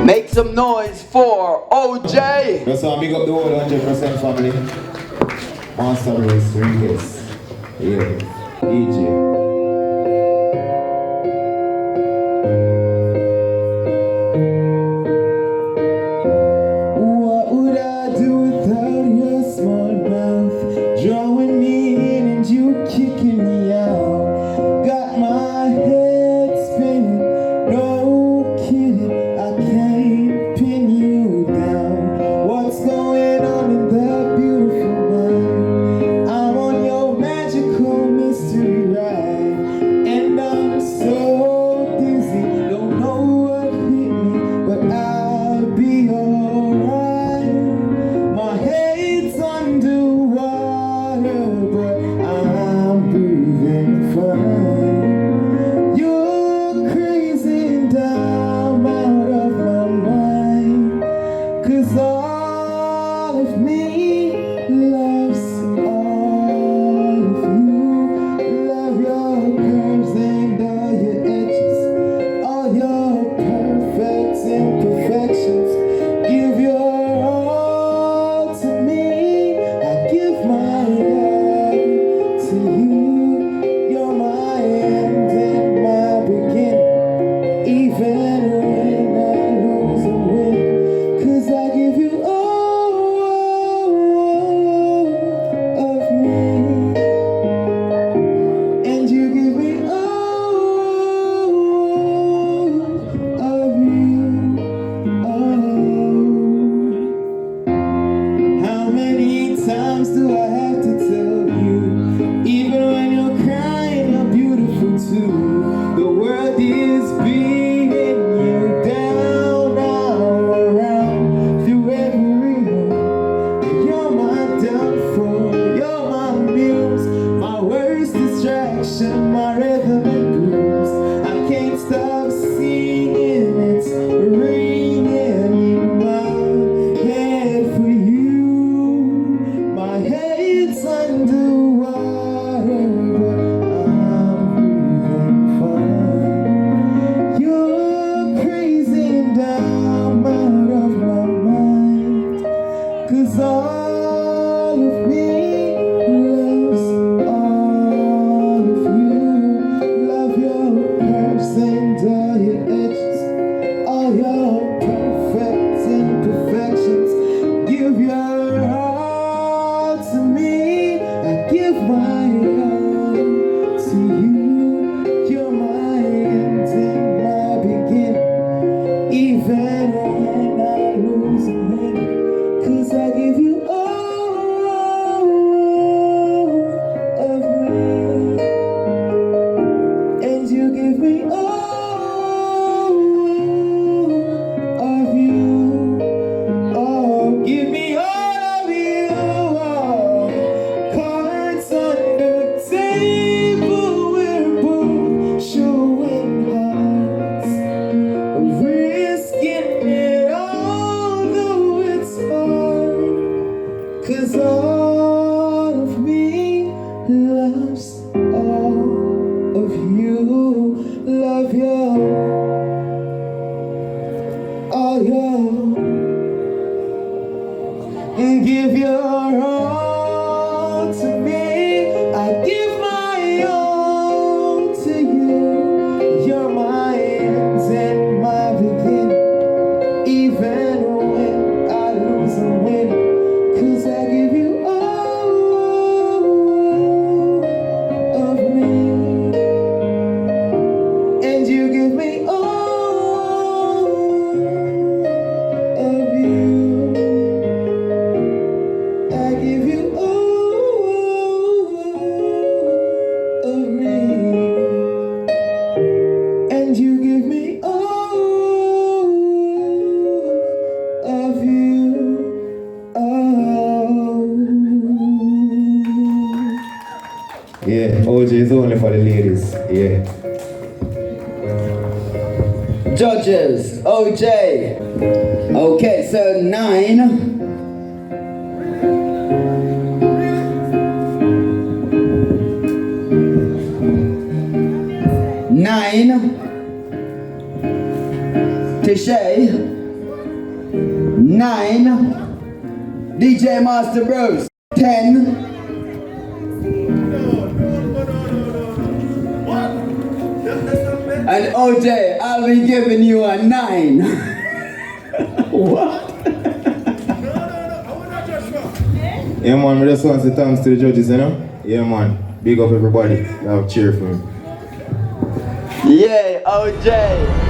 Make some noise for OJ. That's how I big up the whole 100% family. Master Race, Ringus. Yeah. EJ. Yeah, OJ is only for the ladies. Yeah. Judges, OJ. Okay, so 9. Tishay. 9. DJ Master Bros, 10. And OJ, I'll be giving you a 9. What? Yeah, man, we just want to say thanks to the judges, you know? Yeah, man. Big up everybody. Have cheer for him. Yeah, OJ.